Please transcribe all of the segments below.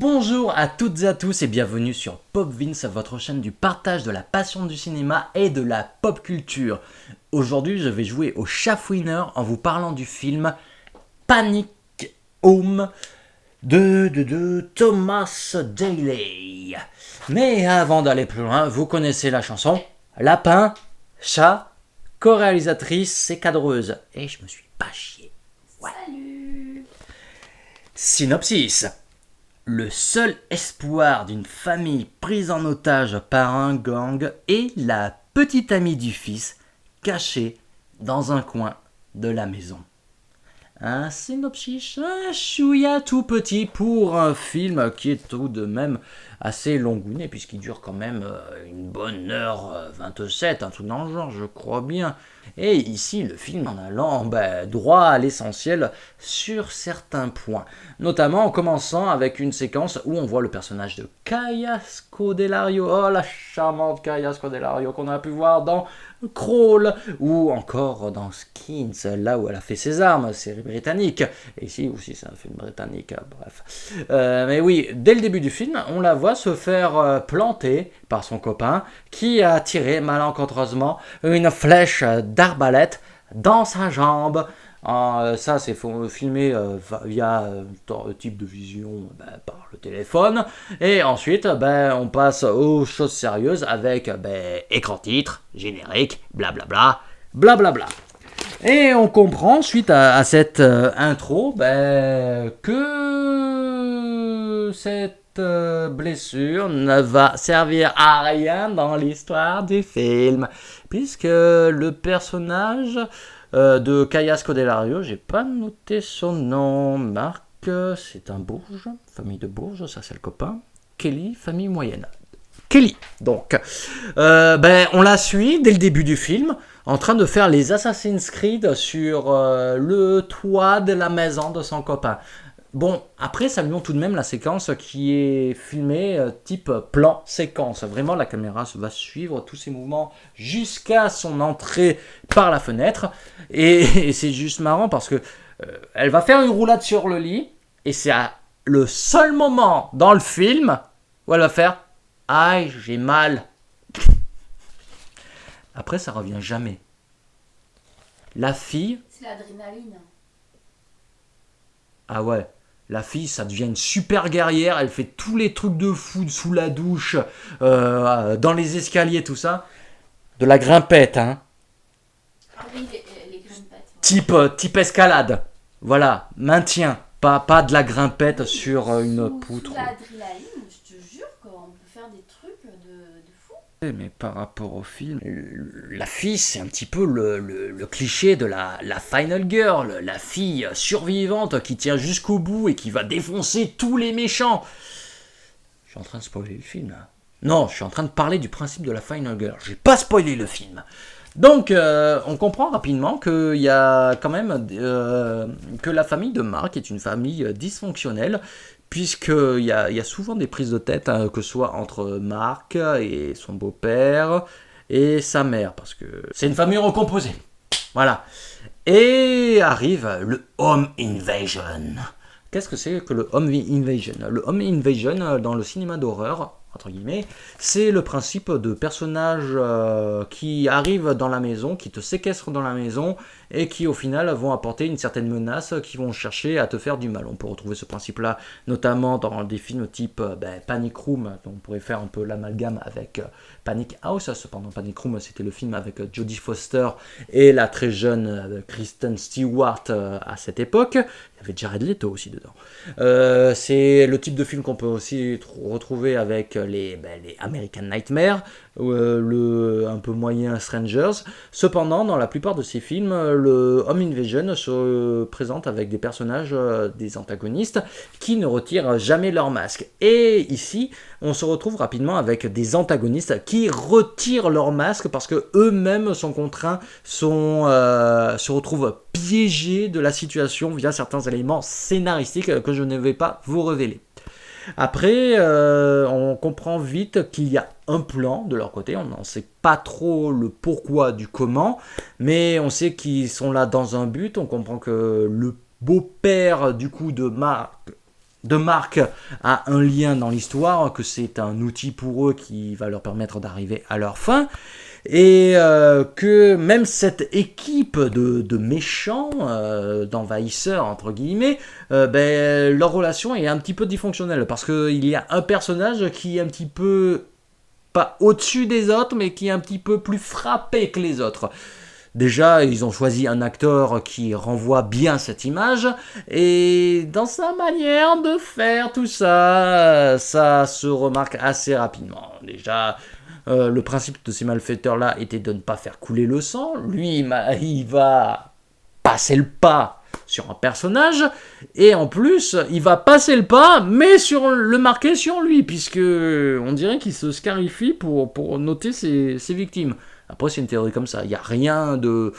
Bonjour à toutes et à tous et bienvenue sur Pop Vince, votre chaîne du partage de la passion du cinéma et de la pop culture. Aujourd'hui, je vais jouer au chafouineur en vous parlant du film Panic Home de Thomas Daley. Mais avant d'aller plus loin, vous connaissez la chanson Lapin, chat, co-réalisatrice et cadreuse. Et je me suis pas chié. Ouais. Salut. Synopsis. Le seul espoir d'une famille prise en otage par un gang est la petite amie du fils, cachée dans un coin de la maison. Un synopsis un chouïa tout petit pour un film qui est tout de même assez longounet, puisqu'il dure quand même une bonne heure 27, un truc dans le genre, je crois bien. Et ici, le film en allant droit à l'essentiel sur certains points. Notamment en commençant avec une séquence où on voit le personnage de Kaya Scodelario. Oh, la charmante Kaya Scodelario qu'on a pu voir dans Crawl ou encore dans Skins, là où elle a fait ses armes, série britannique. Et ici aussi, c'est un film britannique, bref. Mais oui, dès le début du film, on la voit se faire planter par son copain qui a tiré malencontreusement une flèche d'arbalète dans sa jambe. Ça, c'est filmé via type de vision par le téléphone. Et ensuite, on passe aux choses sérieuses avec écran titre, générique, blablabla, blablabla. Et on comprend, suite à cette intro, que cette blessure ne va servir à rien dans l'histoire du film. Puisque le personnage de Kaya Scodelario, j'ai pas noté son nom. Marc, c'est un bourge, famille de bourges, ça c'est le copain. Kelly, famille moyenne. Kelly, donc. On la suit dès le début du film, en train de faire les Assassin's Creed sur le toit de la maison de son copain. Bon, après, saluons tout de même la séquence qui est filmée type plan séquence. Vraiment, la caméra va suivre tous ses mouvements jusqu'à son entrée par la fenêtre. Et c'est juste marrant parce que elle va faire une roulade sur le lit. Et c'est le seul moment dans le film où elle va faire « Aïe, j'ai mal ». Après, ça revient jamais. La fille... C'est l'adrénaline. Ah ouais. La fille, ça devient une super guerrière. Elle fait tous les trucs de fou sous la douche, dans les escaliers, tout ça. De la grimpette, hein. Ah oui, les grimpettes. Ouais. Type escalade. Voilà, maintien. Pas de la grimpette sur une poutre. Sous l'adrénaline, je te jure qu'on peut faire des trucs de fou. Mais par rapport au film, la fille, c'est un petit peu le cliché de la final girl, la fille survivante qui tient jusqu'au bout et qui va défoncer tous les méchants. Je suis en train de spoiler le film, là. Non, je suis en train de parler du principe de la final girl. Je vais pas spoiler le film. Donc, on comprend rapidement qu'il y a quand même que la famille de Mark est une famille dysfonctionnelle, puisqu'il y a souvent des prises de tête, hein, que ce soit entre Mark et son beau-père et sa mère, parce que c'est une famille recomposée. Voilà. Et arrive le Home Invasion. Qu'est-ce que c'est que le Home Invasion ? Le Home Invasion, dans le cinéma d'horreur, entre guillemets, c'est le principe de personnages qui arrivent dans la maison, qui te séquestrent dans la maison et qui au final vont apporter une certaine menace, qui vont chercher à te faire du mal. On peut retrouver ce principe-là notamment dans des films type Panic Room, dont on pourrait faire un peu l'amalgame avec Panic House. Cependant, Panic Room, c'était le film avec Jodie Foster et la très jeune Kristen Stewart à cette époque. Il y avait Jared Leto aussi dedans. C'est le type de film qu'on peut aussi retrouver avec les American Nightmare, un peu moyen Strangers. Cependant, dans la plupart de ces films, le Home Invasion se présente avec des personnages, des antagonistes, qui ne retirent jamais leur masque. Et ici, on se retrouve rapidement avec des antagonistes qui retirent leur masque parce que eux-mêmes sont contraints, se retrouvent piégés de la situation via certains éléments scénaristiques que je ne vais pas vous révéler. Après, on comprend vite qu'il y a un plan de leur côté, on n'en sait pas trop le pourquoi du comment, mais on sait qu'ils sont là dans un but, on comprend que le beau-père du coup de Mark de marque a un lien dans l'histoire, que c'est un outil pour eux qui va leur permettre d'arriver à leur fin. Et que même cette équipe de méchants, d'envahisseurs entre guillemets, leur relation est un petit peu dysfonctionnelle parce qu'il y a un personnage qui est un petit peu pas au-dessus des autres, mais qui est un petit peu plus frappé que les autres. Déjà, ils ont choisi un acteur qui renvoie bien cette image, et dans sa manière de faire tout ça, ça se remarque assez rapidement. Déjà, le principe de ces malfaiteurs-là était de ne pas faire couler le sang. Lui, il va passer le pas sur un personnage, et en plus, il va passer le pas, mais le marquer sur lui, puisque on dirait qu'il se scarifie pour noter ses victimes. Après, c'est une théorie comme ça. Il n'y a rien de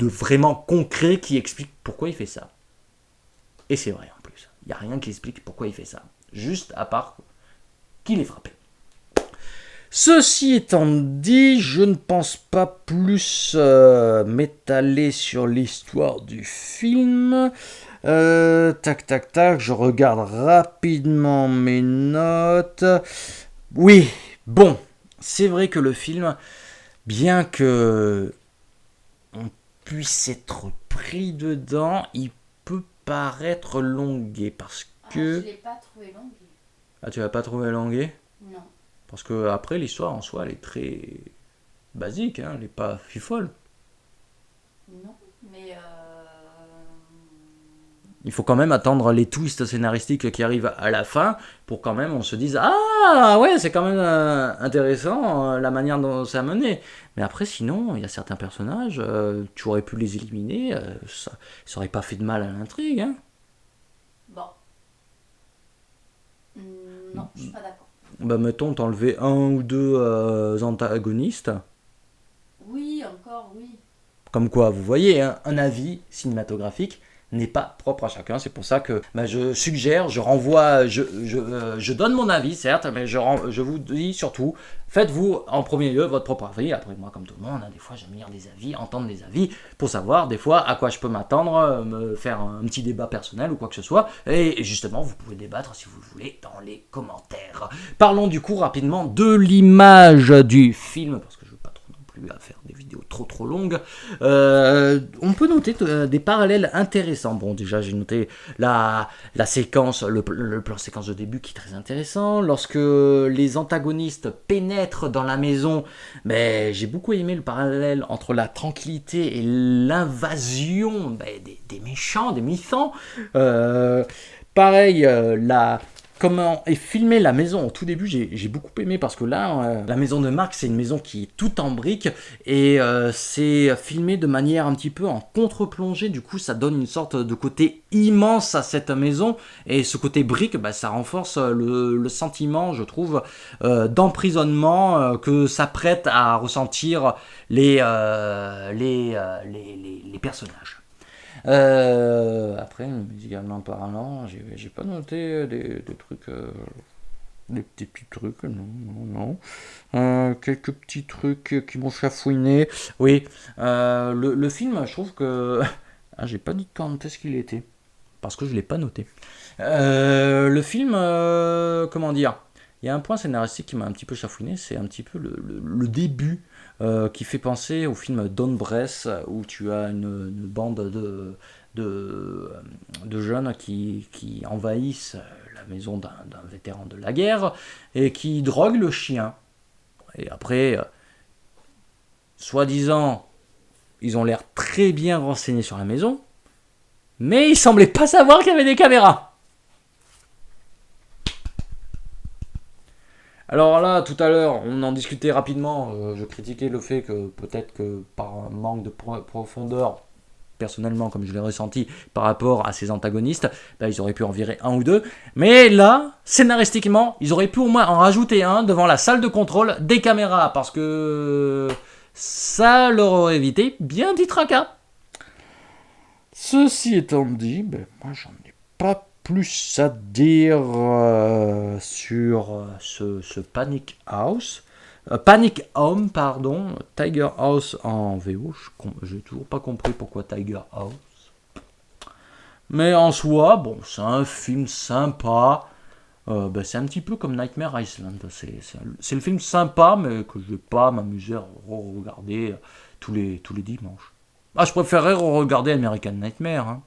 vraiment concret qui explique pourquoi il fait ça. Et c'est vrai en plus. Il n'y a rien qui explique pourquoi il fait ça. Juste à part qu'il est frappé. Ceci étant dit, je ne pense pas plus m'étaler sur l'histoire du film. Tac, je regarde rapidement mes notes. Oui, bon, c'est vrai que le film, bien que on puisse être pris dedans, il peut paraître longué parce que... je l'ai pas trouvé longué. Ah, tu l'as pas trouvé longué ? Non. Parce que après l'histoire en soi, elle est très basique, hein, elle n'est pas folle. Non, mais Il faut quand même attendre les twists scénaristiques qui arrivent à la fin pour quand même on se dise ah ouais, c'est quand même intéressant la manière dont ça a mené. Mais après sinon il y a certains personnages, tu aurais pu les éliminer, ça aurait pas fait de mal à l'intrigue. Hein. bon. Non, je suis pas d'accord. Bah mettons t'enlever un ou deux antagonistes. Oui, encore oui. Comme quoi vous voyez, hein, un avis cinématographique n'est pas propre à chacun. C'est pour ça que je suggère, je renvoie, je donne mon avis, certes, mais je vous dis surtout, faites-vous en premier lieu votre propre avis. Après, moi, comme tout le monde, hein, des fois, j'aime lire des avis, entendre des avis, pour savoir, des fois, à quoi je peux m'attendre, me faire un petit débat personnel ou quoi que ce soit. Et justement, vous pouvez débattre, si vous le voulez, dans les commentaires. Parlons du coup, rapidement, de l'image du film, parce que je ne veux pas trop non plus à faire des vidéos trop longues. On peut noter des parallèles intéressants. Bon, déjà, j'ai noté la séquence, le plan séquence de début qui est très intéressant. Lorsque les antagonistes pénètrent dans la maison, mais j'ai beaucoup aimé le parallèle entre la tranquillité et l'invasion des méchants, des méchants. Pareil, comment est filmée la maison au tout début, j'ai beaucoup aimé parce que là, la maison de Marc, c'est une maison qui est toute en briques et c'est filmé de manière un petit peu en contre-plongée. Du coup, ça donne une sorte de côté immense à cette maison et ce côté brique, ça renforce le sentiment, je trouve, d'emprisonnement que ça prête à ressentir les personnages. Après, musicalement parlant, j'ai pas noté des trucs, des petits trucs, non. Quelques petits trucs qui m'ont chafouiné. Oui, le film, je trouve que j'ai pas dit quand est-ce qu'il était, parce que je l'ai pas noté. Le film, comment dire, il y a un point scénaristique qui m'a un petit peu chafouiné, c'est un petit peu le début. Qui fait penser au film Don't Breath où tu as une bande de jeunes qui envahissent la maison d'un vétéran de la guerre et qui droguent le chien. Et après, soi-disant, ils ont l'air très bien renseignés sur la maison, mais ils semblaient pas savoir qu'il y avait des caméras. Alors là, tout à l'heure, on en discutait rapidement, je critiquais le fait que peut-être que par un manque de profondeur, personnellement comme je l'ai ressenti par rapport à ces antagonistes, ils auraient pu en virer un ou deux. Mais là, scénaristiquement, ils auraient pu au moins en rajouter un devant la salle de contrôle des caméras, parce que ça leur aurait évité bien des tracas. Ceci étant dit, moi j'en ai pas plus à dire sur ce Panic House. Panic Home, pardon. Tiger House en VO. J'ai toujours pas compris pourquoi Tiger House. Mais en soi, bon, c'est un film sympa. C'est un petit peu comme Nightmare Island. C'est le film sympa, mais que je vais pas m'amuser à regarder tous les dimanches. Ah, je préférerais regarder American Nightmare, hein.